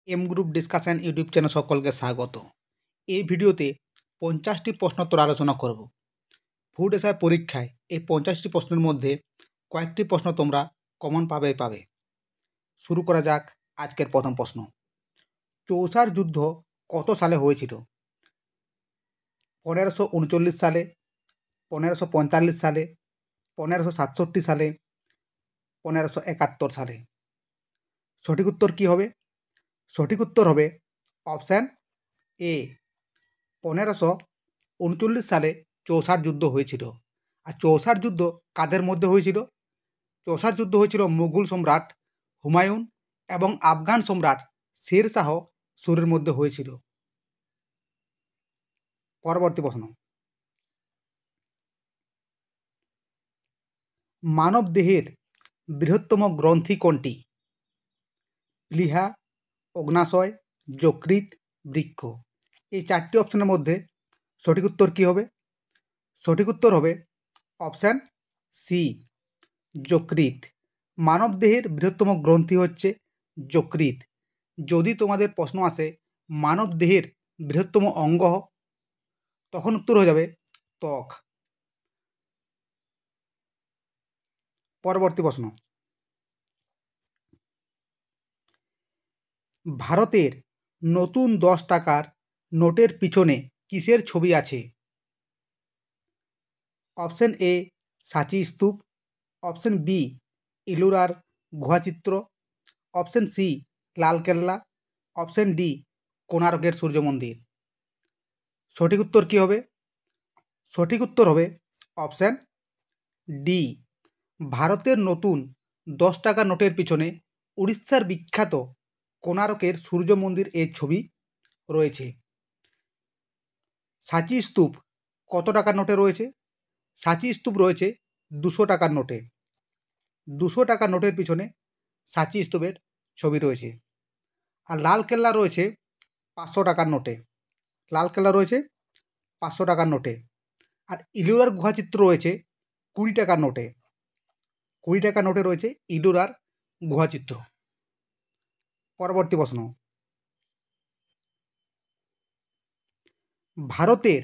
M group discussion YouTube channel সকলকে স্বাগত। এই ভিডিওতে 50টি প্রশ্নোত্তর আলোচনা করব। ফুড এসআই পরীক্ষায় এই 50টি প্রশ্নের মধ্যে কয়েকটি প্রশ্ন তোমরা কমন পাবে। শুরু করা যাক আজকের প্রথম প্রশ্ন। চৌসার যুদ্ধ কত সালে হয়েছিল? 1539 সালে, 1545 সালে, 1567 সালে, 1571 সালে। সঠিক উত্তর কী হবে? সঠিক উত্তর হবে অপশান এ, 1539 সালে চৌসার যুদ্ধ হয়েছিল। আর চৌসার যুদ্ধ কাদের মধ্যে হয়েছিল? চৌসার যুদ্ধ হয়েছিল মুঘল সম্রাট হুমায়ুন এবং আফগান সম্রাট শের শাহ সুরির মধ্যে হয়েছিল। পরবর্তী প্রশ্ন। মানব দেহের বৃহত্তম গ্রন্থি কোনটি? প্লীহা, অগ্নাশয়, যকৃৎ, বৃক্ক। এই চারটি অপশনের মধ্যে সঠিক উত্তর কী হবে? সঠিক উত্তর হবে অপশান সি, যকৃৎ। মানব দেহের বৃহত্তম গ্রন্থি হচ্ছে যকৃৎ। যদি তোমাদের প্রশ্ন আসে মানব দেহের বৃহত্তম অঙ্গ, তখন উত্তর হয়ে যাবে ত্বক। পরবর্তী প্রশ্ন। ভারতের নতুন 10 টাকার নোটের পিছনে কিসের ছবি আছে? অপশন এ, সাঁচি স্তূপ, অপশন বি, ইলোরার গুহাচিত্র, option C, Lalkella, option D, কোণার্কের সূর্য মন্দির। সঠিক উত্তর কী হবে? সঠিক উত্তর হবে অপশান ডি, ভারতের নতুন 10 টাকা নোটের পিছনে উড়িষ্যার বিখ্যাত কোণার্কের সূর্য মন্দির এর ছবি রয়েছে। সাঁচি স্তূপ কত টাকার নোটে রয়েছে? সাঁচি স্তূপ রয়েছে 200 টাকার নোটে। 200 টাকার নোটের পিছনে সাঁচি স্তূপের ছবি রয়েছে। আর লালকেল্লা রয়েছে 500 টাকার নোটে। লালকেল্লা রয়েছে 500 টাকার নোটে। আর ইলোরার গুহাচিত্র রয়েছে 20 টাকার নোটে। 20 টাকার নোটে রয়েছে ইলোরার গুহাচিত্র। পরবর্তী প্রশ্ন। ভারতের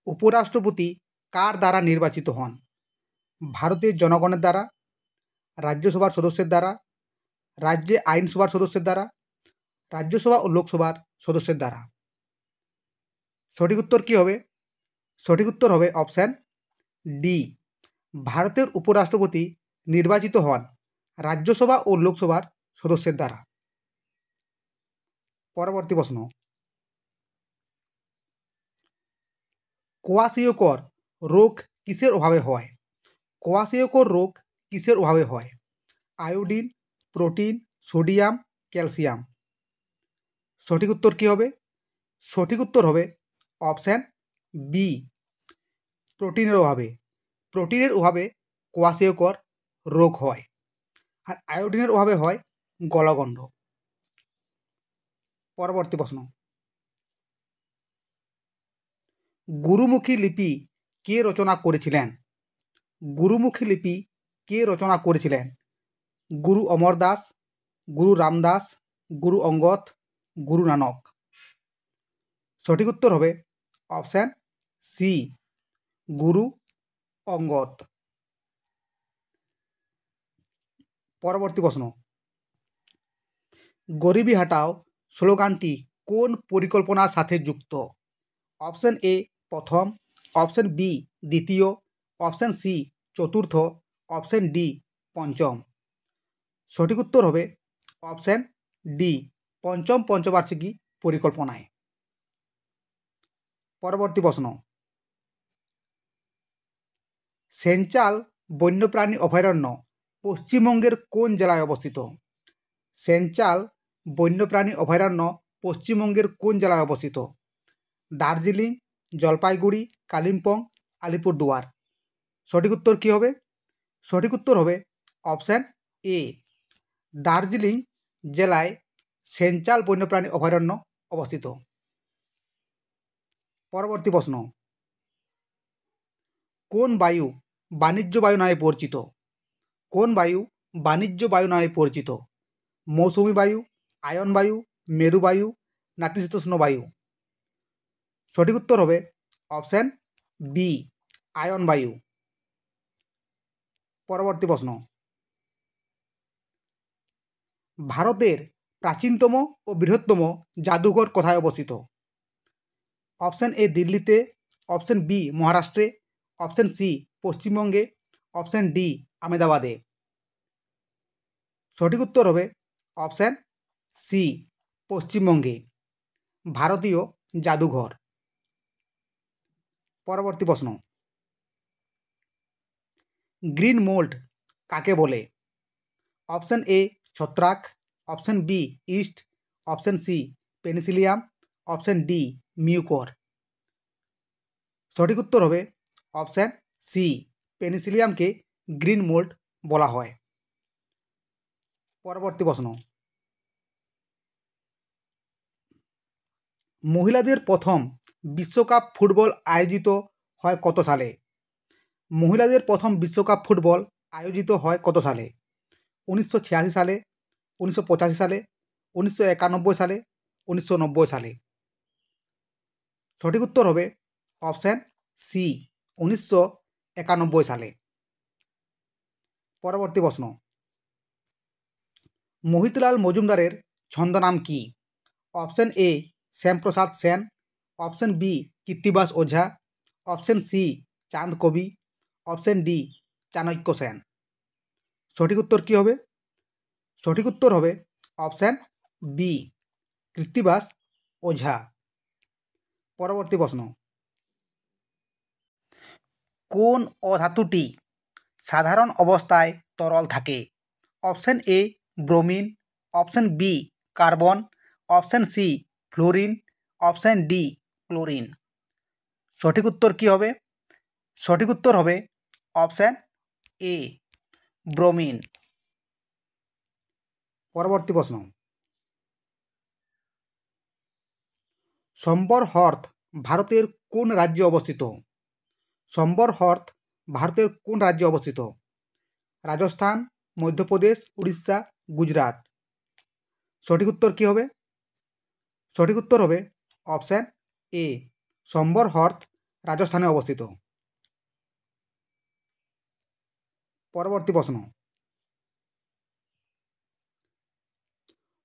উপরাষ্ট্রপতি কার দ্বারা নির্বাচিত হন? ভারতের জনগণের দ্বারা, রাজ্যসভার সদস্যের দ্বারা, রাজ্যে আইনসভার সদস্যের দ্বারা, রাজ্যসভা ও লোকসভার সদস্যের দ্বারা। সঠিক উত্তর কী হবে? সঠিক উত্তর হবে অপশান ডি, ভারতের উপরাষ্ট্রপতি নির্বাচিত হন রাজ্যসভা ও লোকসভার সদস্যের দ্বারা। পরবর্তী প্রশ্ন। কোয়াশিয়কর রোগ কিসের অভাবে হয়? কোয়াশিয়কর রোগ কিসের অভাবে হয়? Iodine, protein, sodium, calcium. সঠিক উত্তর কী হবে? সঠিক উত্তর হবে অপশান বি, প্রোটিনের অভাবে। প্রোটিনের অভাবে কোয়াশিয়কর রোগ হয়। আর আয়োডিনের অভাবে হয় গলগণ্ড। পরবর্তী প্রশ্ন। গুরুমুখী লিপি কে রচনা করেছিলেন? গুরুমুখী লিপি কে রচনা করেছিলেন? গুরু অমরদাস, গুরু রামদাস, গুরু অঙ্গদ, গুরু নানক। সঠিক উত্তর হবে অপশান সি, গুরু অঙ্গদ। পরবর্তী প্রশ্ন। গরিবি হাটাও স্লোগানটি কোন পরিকল্পনার সাথে যুক্ত? অপশান এ প্রথম, অপশান বি দ্বিতীয়, অপশান সি চতুর্থ, অপশান ডি পঞ্চম। সঠিক উত্তর হবে অপশান ডি, পঞ্চম পঞ্চবার্ষিকী পরিকল্পনায়। পরবর্তী প্রশ্ন। সেঞ্চাল বন্যপ্রাণী অভয়ারণ্য পশ্চিমবঙ্গের কোন জেলায় অবস্থিত? সেঞ্চাল বন্যপ্রাণী অভয়ারণ্য পশ্চিমবঙ্গের কোন জেলায় অবস্থিত? দার্জিলিং, জলপাইগুড়ি, কালিম্পং, আলিপুরদুয়ার। সঠিক উত্তর কী হবে? সঠিক উত্তর হবে অপশান এ, দার্জিলিং জেলায় সেঞ্চাল বন্যপ্রাণী অভয়ারণ্য অবস্থিত। পরবর্তী প্রশ্ন। কোন বায়ু বাণিজ্য বায়ু নামে পরিচিত? কোন বায়ু বাণিজ্য বায়ু নামে পরিচিত? মৌসুমী বায়ু, আয়ন বায়ু, মেরুবায়ু, নাতিশীতোষ্ণ বায়ু? সঠিক উত্তর হবে অপশান বি, আয়ন বায়ু। পরবর্তী প্রশ্ন, ভারতের প্রাচীনতম ও বৃহত্তম জাদুঘর কোথায় অবস্থিত? অপশান এ দিল্লিতে, অপশান বি মহারাষ্ট্রে, অপশান সি পশ্চিমবঙ্গে, অপশান ডি আহমেদাবাদে? সঠিক উত্তর হবে অপশান সি, পশ্চিমবঙ্গে, ভারতীয় জাদুঘর। পরবর্তী প্রশ্ন, গ্রিন মোল্ড কাকে বলে? অপশান এ ছত্রাক, option B yeast, option C penicillium, option D mucor? সঠিক উত্তর হবে অপশান সি, পেনিসিলিয়ামকে গ্রিন মোল্ড বলা হয়। পরবর্তী প্রশ্ন, মহিলাদের প্রথম বিশ্বকাপ ফুটবল আয়োজিত হয় কত সালে? মহিলাদের প্রথম বিশ্বকাপ ফুটবল আয়োজিত হয় কত সালে? 1986 সালে, 1985 সালে, 1991 সালে, 1990 সালে? সঠিক উত্তর হবে অপশান সি, 1991 সালে। পরবর্তী প্রশ্ন, মোহিতলাল মজুমদারের ছন্দনাম কি? Option A Shyamprasad Sen, option B Krittibas Ojha, option C Chand Kavi, option D Chanakya Sen? সঠিক উত্তর কী হবে? সঠিক উত্তর হবে অপশান বি, কৃত্তিবাস ওঝা। পরবর্তী প্রশ্ন, কোন অধাতুটি সাধারণ অবস্থায় তরল থাকে? Option A bromine, option B carbon, option C fluorine, option D chlorine? সঠিক উত্তর কী হবে? সঠিক উত্তর হবে অপশান এ ব্রোমিন। পরবর্তী প্রশ্ন, সম্বর হ্রদ ভারতের কোন রাজ্যে অবস্থিত? সম্বর হ্রদ ভারতের কোন রাজ্যে অবস্থিত? রাজস্থান, মধ্যপ্রদেশ, উড়িষ্যা, গুজরাট? সঠিক উত্তর কী হবে? সঠিক উত্তর হবে অপশান এ, সম্বর হ্রদ রাজস্থানে অবস্থিত। পরবর্তী প্রশ্ন,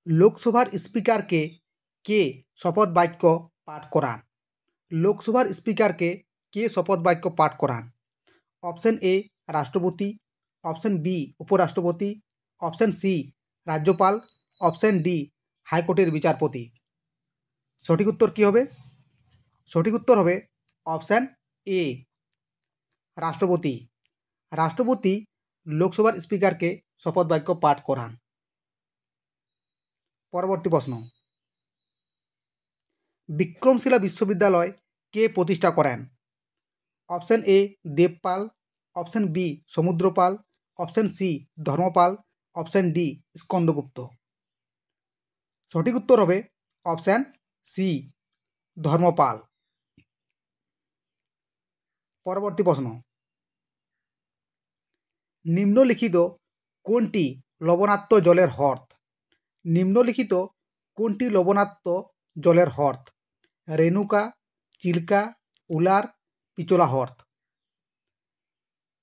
লোকসভার স্পিকারকে কে শপথ বাক্য পাঠ করান? লোকসভার স্পিকারকে কে শপথ বাক্য পাঠ করান? অপশান এ রাষ্ট্রপতি, অপশান বি উপরাষ্ট্রপতি, অপশান সি রাজ্যপাল, অপশান ডি হাইকোর্টের বিচারপতি? সঠিক উত্তর কী হবে? সঠিক উত্তর হবে অপশান এ রাষ্ট্রপতি। রাষ্ট্রপতি লোকসভার স্পিকারকে শপথ বাক্য পাঠ করান। পরবর্তী প্রশ্ন, বিক্রমশিলা বিশ্ববিদ্যালয় কে প্রতিষ্ঠা করেন? Option A Devpal, option B Samudrapal, option C Dharmapal, option D Skandagupta? সঠিক উত্তর হবে অপশান সি ধর্মপাল। পরবর্তী প্রশ্ন, নিম্নলিখিত কোনটি লবণাক্ত জলের হ্রদ? নিম্নলিখিত কোনটি লবণাক্ত জলের হ্রদ? রেণুকা, চিল্কা, উলার, পিচোলা হ্রদ?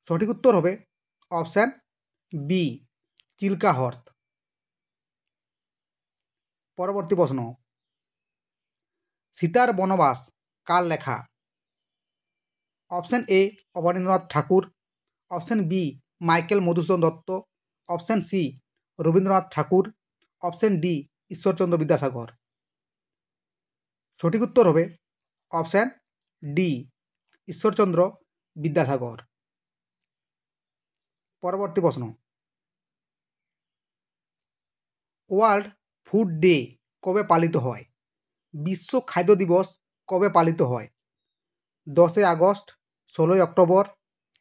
সঠিক উত্তর হবে অপশান বি, চিল্কা হ্রদ। পরবর্তী প্রশ্ন, সীতার বনবাস কার লেখা? Option A Abanindranath Tagore, option B Michael Madhusudan Dutt, option C Rabindranath Tagore, option D Ishwarchandra Vidyasagar? সঠিক উত্তর হবে অপশান ডি, ঈশ্বরচন্দ্র বিদ্যাসাগর। পরবর্তী প্রশ্ন, ওয়ার্ল্ড ফুড ডে কবে পালিত হয়? বিশ্ব খাদ্য দিবস কবে পালিত হয়? 10 আগস্ট, 16 অক্টোবর,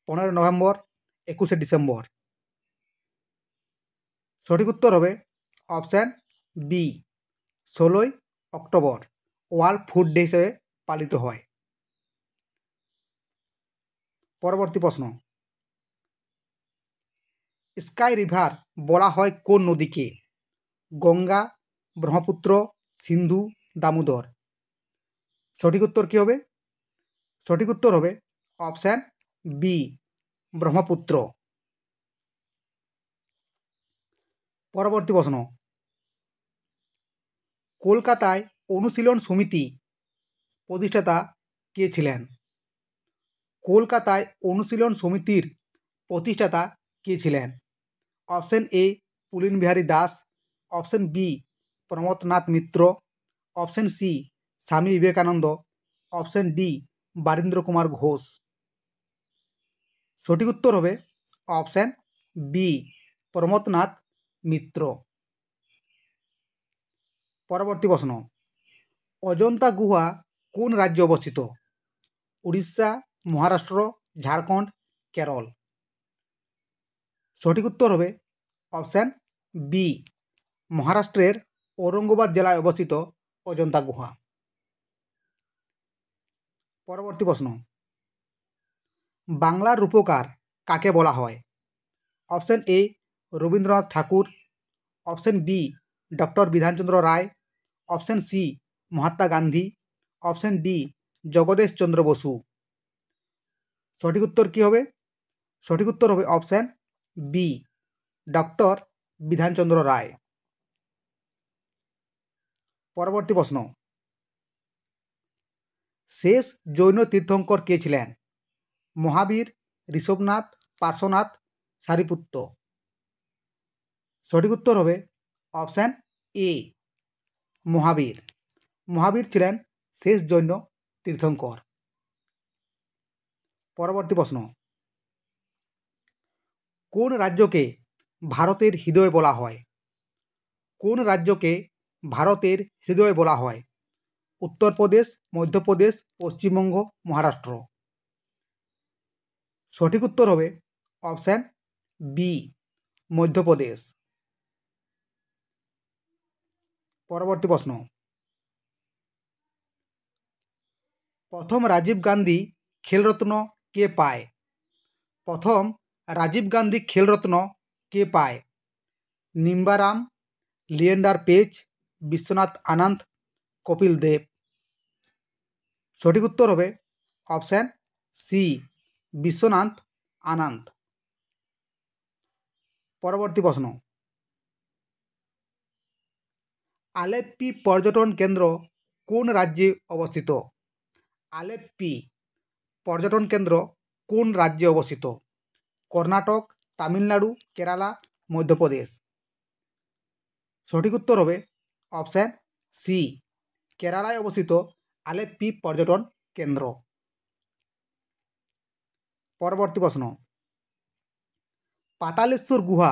15 নভেম্বর, 21 ডিসেম্বর? সঠিক উত্তর হবে option B, 16 October world food day হিসেবে পালিত হয়। পরবর্তী প্রশ্ন, স্কাই রিভার বলা হয় কোন নদীকে? গঙ্গা, ব্রহ্মপুত্র, সিন্ধু দামোদর। সঠিক উত্তর কী হবে? সঠিক উত্তর হবে অপশান বি ব্রহ্মপুত্র। পরবর্তী প্রশ্ন, কলকাতায় অনুশীলন সমিতি প্রতিষ্ঠাতা কে ছিলেন? কলকাতায় অনুশীলন সমিতির প্রতিষ্ঠাতা কে ছিলেন? Option A Pulin Behari Das, option B Pramathanath Mitra, option C Swami Vivekananda, option D Barindra Kumar Ghosh. সঠিক উত্তর হবে অপশন বি প্রমথনাথ মিত্র। পরবর্তী প্রশ্ন, অজন্তা গুহা কোন রাজ্যে অবস্থিত? উড়িষ্যা, মহারাষ্ট্র, ঝাড়খণ্ড, কেরল। সঠিক উত্তর হবে অপশান বি মহারাষ্ট্রের ঔরঙ্গাবাদ জেলায় অবস্থিত অজন্তা গুহা। পরবর্তী প্রশ্ন, বাংলার রূপকার কাকে বলা হয়? Option A Rabindranath Tagore, option B doctor Bidhanchandra Roy, option C Mahatma Gandhi, option D Jagadish Chandra Basu. সঠিক উত্তর কী হবে? সঠিক উত্তর হবে option B doctor Bidhanchandra Roy. পরবর্তী প্রশ্ন, শেষ জৈন তীর্থঙ্কর কে ছিলেন? মহাবীর, ঋষভনাথ, পার্শ্বনাথ, সারিপুত্ত। সঠিক উত্তর হবে অপশান এ মহাবীর। মহাবীর ছিলেন শেষ জৈন তীর্থঙ্কর। পরবর্তী প্রশ্ন, কোন রাজ্যকে ভারতের হৃদয় বলা হয়? কোন রাজ্যকে ভারতের হৃদয় বলা হয়? উত্তরপ্রদেশ, মধ্যপ্রদেশ, পশ্চিমবঙ্গ, মহারাষ্ট্র। সঠিক উত্তর হবে অপশান বি মধ্যপ্রদেশ। পরবর্তী প্রশ্ন, প্রথম রাজীব গান্ধী খেলরত্ন কে পায়? প্রথম রাজীব গান্ধী খেলরত্ন কে পায়? নিম্বারাম, লিয়েন্ডার পেজ, বিশ্বনাথ আনন্দ, কপিল দেব। সঠিক উত্তর হবে অপশান সি বিশ্বনাথ আনন্দ। পরবর্তী প্রশ্ন, আলেপ্পি পর্যটন কেন্দ্র কোন রাজ্যে অবস্থিত? আলেপ্পি পর্যটন কেন্দ্র কোন রাজ্যে অবস্থিত? কর্ণাটক, তামিলনাড়ু, কেরালা, মধ্যপ্রদেশ। সঠিক উত্তর হবে অপশান সি কেরালায় অবস্থিত আলেপ্পি পর্যটন কেন্দ্র। পরবর্তী প্রশ্ন, পাতালেশ্বর গুহা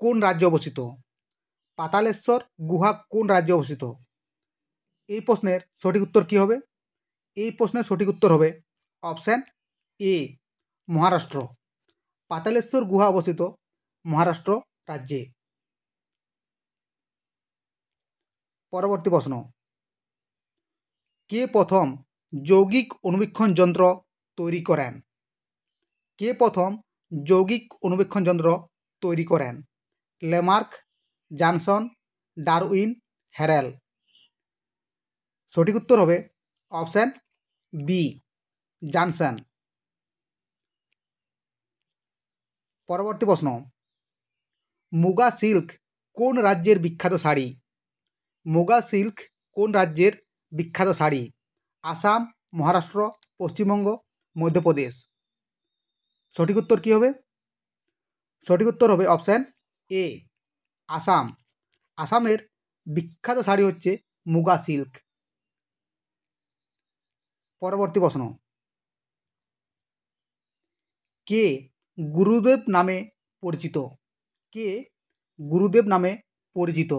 কোন রাজ্যে অবস্থিত? পাতালেশ্বর গুহা কোন রাজ্যে অবস্থিত? এই প্রশ্নের সঠিক উত্তর কী হবে? এই প্রশ্নের সঠিক উত্তর হবে অপশান এ মহারাষ্ট্র। পাতালেশ্বর গুহা অবস্থিত মহারাষ্ট্র রাজ্যে। পরবর্তী প্রশ্ন, কে প্রথম যৌগিক অণুবীক্ষণ যন্ত্র তৈরি করেন? কে প্রথম যৌগিক অণুবীক্ষণ যন্ত্র তৈরি করেন? লেমার্ক, জনসন, ডারউইন, হ্যারেল। সঠিক উত্তর হবে অপশান বি জনসন। পরবর্তী প্রশ্ন, মুগা সিল্ক কোন রাজ্যের বিখ্যাত শাড়ি? মুগা সিল্ক কোন রাজ্যের বিখ্যাত শাড়ি? আসাম, মহারাষ্ট্র, পশ্চিমবঙ্গ, মধ্যপ্রদেশ। সঠিক উত্তর কী হবে? সঠিক উত্তর হবে অপশান এ আসাম। আসামের বিখ্যাত শাড়ি হচ্ছে মুগা সিল্ক। পরবর্তী প্রশ্ন, কে গুরুদেব নামে পরিচিত? কে গুরুদেব নামে পরিচিত?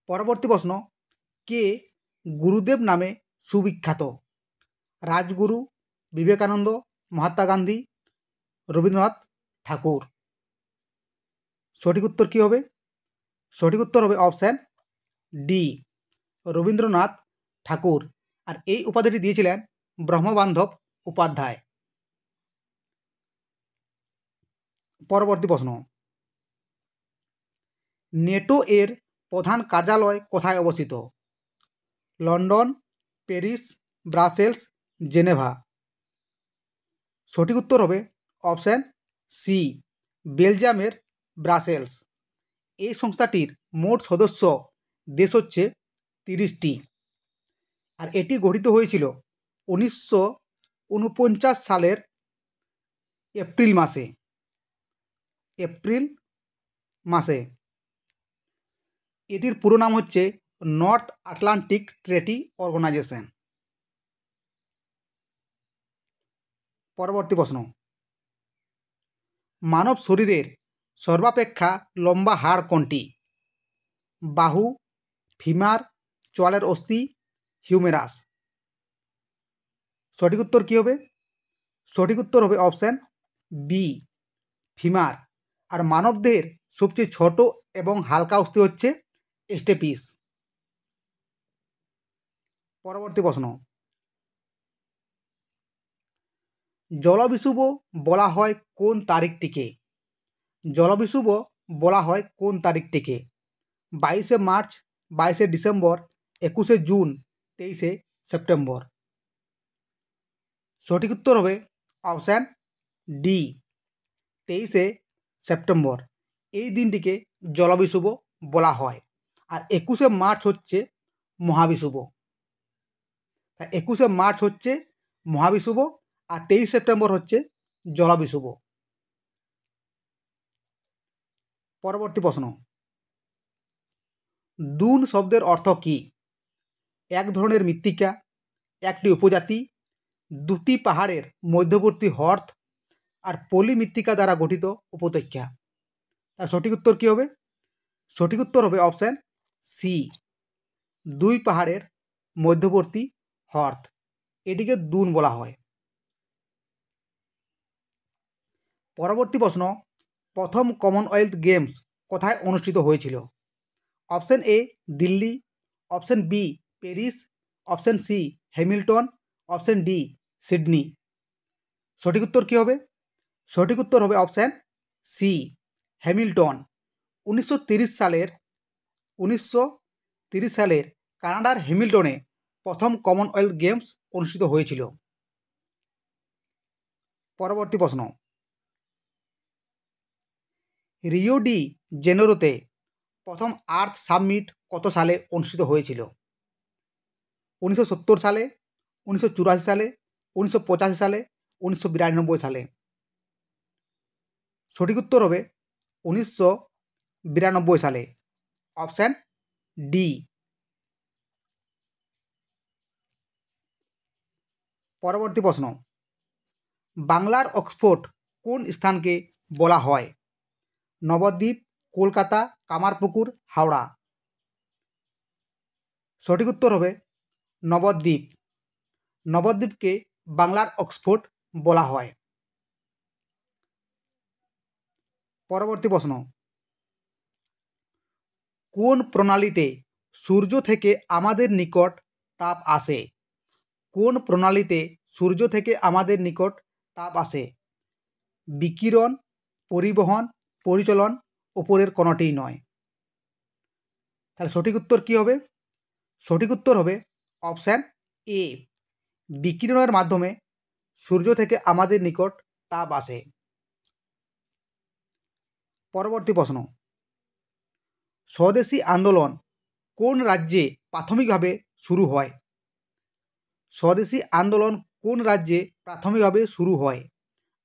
পরবর্তী প্রশ্ন, কে গুরুদেব নামে সুবিখ্যাত? রাজগুরু, বিবেকানন্দ, মহাত্মা গান্ধী, রবীন্দ্রনাথ ঠাকুর। সঠিক উত্তর কী হবে? সঠিক উত্তর হবে অপশান ডি রবীন্দ্রনাথ ঠাকুর। আর এই উপাধিটি দিয়েছিলেন ব্রহ্মবান্ধব উপাধ্যায়। পরবর্তী প্রশ্ন, নেটো এর প্রধান কার্যালয় কোথায় অবস্থিত? London, Paris, Brussels, Geneva. সঠিক উত্তর হবে অপশান সি, বেলজিয়ামের ব্রাসেলস। এই সংস্থাটির মোট সদস্য দেশ হচ্ছে 30টি, আর এটি গঠিত হয়েছিল 1949 সালের এপ্রিল মাসে। এটির পুরো নাম হচ্ছে নর্থ আটলান্টিক ট্রেটি অর্গানাইজেশন। পরবর্তী প্রশ্ন, মানব শরীরের সর্বাপেক্ষা লম্বা হাড় কোনটি? বাহু, ফিমার, চোয়ালের অস্থি, হিউমেরাস। সঠিক উত্তর কী হবে? সঠিক উত্তর হবে অপশান বি, ফিমার। আর মানবদেহের সবচেয়ে ছোট এবং হালকা অস্থি হচ্ছে স্টেপিস। পরবর্তী প্রশ্ন, জলবিষুব বলা হয় কোন তারিখটিকে? জলবিষুব বলা হয় কোন তারিখটিকে? 22শে মার্চ, 22শে ডিসেম্বর, 21শে জুন, 23শে সেপ্টেম্বর। সঠিক উত্তর হবে অপশান ডি, 23শে সেপ্টেম্বর। এই দিনটিকে জলবিষুব বলা হয়। আর 21শে মার্চ হচ্ছে মহাবিষুব। 21শে মার্চ হচ্ছে মহাবিষুব, আর 23 সেপ্টেম্বর হচ্ছে জলবিষুব। পরবর্তী প্রশ্ন, দুন শব্দের অর্থ কী? এক ধরনের মৃত্তিকা, একটি উপজাতি, দুটি পাহাড়ের মধ্যবর্তী হ্রদ, আর পলি মৃত্তিকা দ্বারা গঠিত উপত্যকা। তার সঠিক উত্তর কী হবে? সঠিক উত্তর হবে অপশান সি, দুই পাহাড়ের মধ্যবর্তী হ্রদ। এটিকে দুন বলা হয়। পরবর্তী প্রশ্ন, প্রথম কমনওয়েলথ গেমস কোথায় অনুষ্ঠিত হয়েছিল? Option A Delhi, option B Paris, option C Hamilton, option D Sydney. সঠিক উত্তর কী হবে? সঠিক উত্তর হবে অপশান সি, হ্যামিল্টন। 1930 সালের কানাডার হ্যামিল্টনে প্রথম কমনওয়েলথ গেমস অনুষ্ঠিত হয়েছিল। পরবর্তী প্রশ্ন, রিও ডি জেনেরোতে প্রথম আর্থ সামিট কত সালে অনুষ্ঠিত হয়েছিল? 1970 সালে, 1984 সালে, 1985 সালে, 1992 সালে। সঠিক উত্তর হবে 1992 সালে, অপশান ডি। পরবর্তী প্রশ্ন, বাংলার অক্সফোর্ড কোন স্থানকে বলা হয়? নবদ্বীপ, কলকাতা, কামারপুকুর, হাওড়া। সঠিক উত্তর হবে নবদ্বীপ। নবদ্বীপকে বাংলার অক্সফোর্ড বলা হয়। পরবর্তী প্রশ্ন, কোন প্রণালীতে সূর্য থেকে আমাদের নিকট তাপ আসে? কোন প্রণালীতে সূর্য থেকে আমাদের নিকট তাপ আসে? বিকিরণ, পরিবহন, পরিচলন, ওপরের কোনোটিই নয়। তাহলে সঠিক উত্তর কী হবে? সঠিক উত্তর হবে অপশান এ, বিকিরণের মাধ্যমে সূর্য থেকে আমাদের নিকট তাপ আসে। পরবর্তী প্রশ্ন, স্বদেশী আন্দোলন কোন রাজ্যে প্রাথমিকভাবে শুরু হয়? স্বদেশী আন্দোলন কোন রাজ্যে প্রাথমিকভাবে শুরু হয়?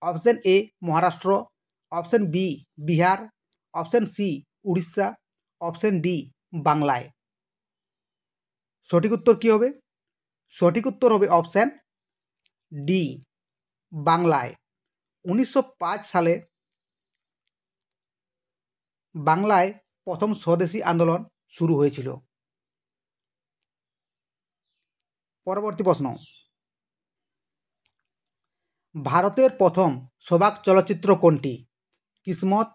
Option A Maharashtra, option B Bihar, option C Orissa, option D বাংলায়। সঠিক উত্তর কী হবে? সঠিক উত্তর হবে অপশান ডি, বাংলায়। 1905 সালে বাংলায় প্রথম স্বদেশী আন্দোলন শুরু হয়েছিল। পরবর্তী প্রশ্ন, ভারতের প্রথম সবাক চলচ্চিত্র কোনটি? কিসমত,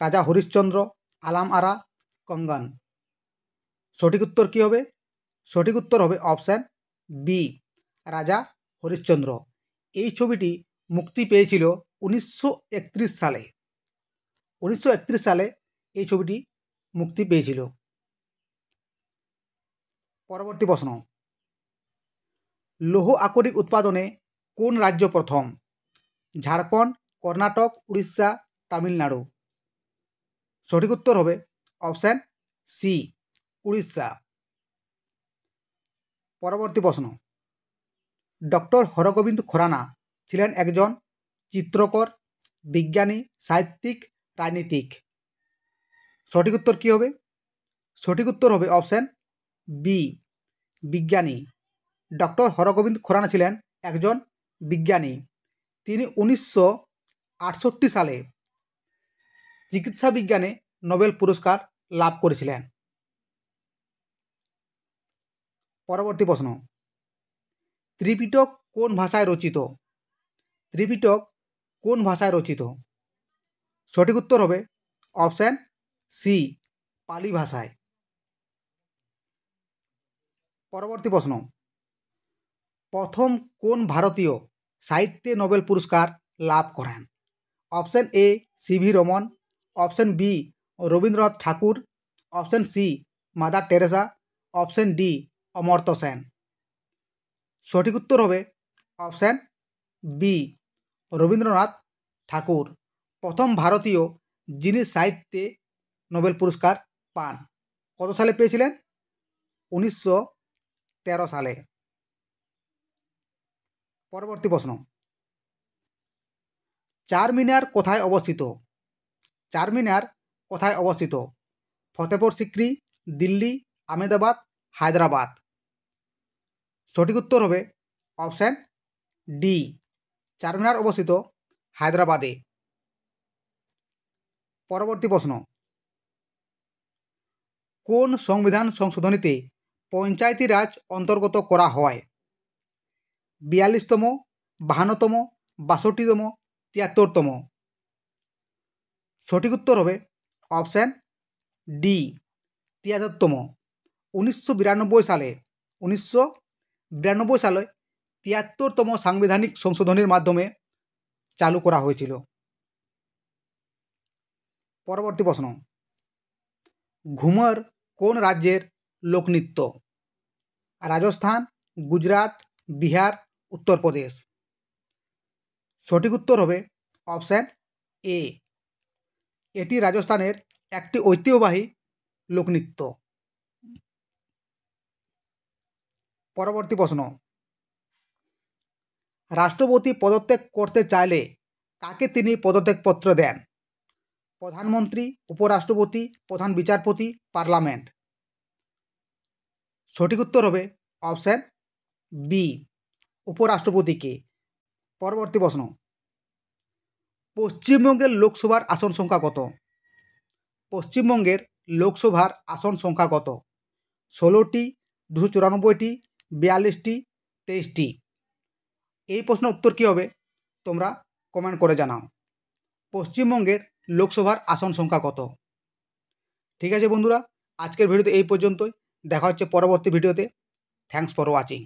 রাজা হরিশ্চন্দ্র, আলাম আরা, কঙ্গন। সঠিক উত্তর কী হবে? সঠিক উত্তর হবে অপশান বি, রাজা হরিশ্চন্দ্র। এই ছবিটি মুক্তি পেয়েছিল 1931 সালে। 1931 সালে এই ছবিটি মুক্তি পেয়েছিল। পরবর্তী প্রশ্ন, লৌহ আকরিক উৎপাদনে কোন রাজ্য প্রথম? ঝাড়খণ্ড, কর্ণাটক, উড়িষ্যা, তামিলনাড়ু। সঠিক উত্তর হবে অপশান সি, উড়িষ্যা। পরবর্তী প্রশ্ন, ডক্টর হরগোবিন্দ খুরানা ছিলেন একজন চিত্রকর, বিজ্ঞানী, সাহিত্যিক, রাজনীতিক। সঠিক উত্তর কী হবে? সঠিক উত্তর হবে অপশান বি, বিজ্ঞানী। ডক্টর হরগোবিন্দ খুরানা ছিলেন একজন বিজ্ঞানী। তিনি 1968 সালে চিকিৎসা বিজ্ঞানে নোবেল পুরস্কার লাভ করেছিলেন। পরবর্তী প্রশ্ন, ত্রিপিটক কোন ভাষায় রচিত? ত্রিপিটক কোন ভাষায় রচিত? সঠিক উত্তর হবে অপশান সি, পালি ভাষায়। পরবর্তী প্রশ্ন, প্রথম কোন ভারতীয় সাহিত্যে নোবেল পুরস্কার লাভ করেন? Option A C V Raman, option B Rabindranath Tagore, option C Mother Teresa, option D Amartya Sen. সঠিক উত্তর হবে অপশান বি, রবীন্দ্রনাথ ঠাকুর প্রথম ভারতীয় যিনি সাহিত্যে নোবেল পুরস্কার পান। কত সালে পেয়েছিলেন? 1913 সালে। পরবর্তী প্রশ্ন, চারমিনার কোথায় অবস্থিত? চারমিনার কোথায় অবস্থিত? ফতেপুর সিক্রি, দিল্লি, আহমেদাবাদ, হায়দ্রাবাদ। সঠিক উত্তর হবে অপশান ডি, চারমিনার অবস্থিত হায়দ্রাবাদে। পরবর্তী প্রশ্ন, কোন সংবিধান সংশোধনীতে পঞ্চায়েতি রাজ অন্তর্গত করা হয়? 42তম, 52তম, 62তম, 73তম। সঠিক উত্তর হবে অপশান ডি, 73তম। 1992 সালে 73তম সাংবিধানিক সংশোধনীর মাধ্যমে চালু করা হয়েছিল। পরবর্তী প্রশ্ন, ঘুমর কোন রাজ্যের লোকনৃত্য? রাজস্থান, গুজরাট, বিহার, উত্তরপ্রদেশ। সঠিক উত্তর হবে অপশান এ, এটি রাজস্থানের একটি ঐতিহ্যবাহী লোকনৃত্য। পরবর্তী প্রশ্ন, রাষ্ট্রপতি পদত্যাগ করতে চাইলে কাকে তিনি পদত্যাগপত্র দেন? প্রধানমন্ত্রী, উপরাষ্ট্রপতি, প্রধান বিচারপতি, পার্লামেন্ট। সঠিক উত্তর হবে অপশান বি, উপরাষ্ট্রপতিকে। পরবর্তী প্রশ্ন, পশ্চিমবঙ্গের লোকসভার আসন সংখ্যা কত? পশ্চিমবঙ্গের লোকসভার আসন সংখ্যা কত? 16টি, 294টি, 42টি, 23টি। এই প্রশ্নের উত্তর কী হবে তোমরা কমেন্ট করে জানাও। পশ্চিমবঙ্গের লোকসভার আসন সংখ্যা কত? ঠিক আছে বন্ধুরা, আজকের ভিডিওতে এই পর্যন্তই। দেখা হচ্ছে পরবর্তী ভিডিওতে। Thanks for watching.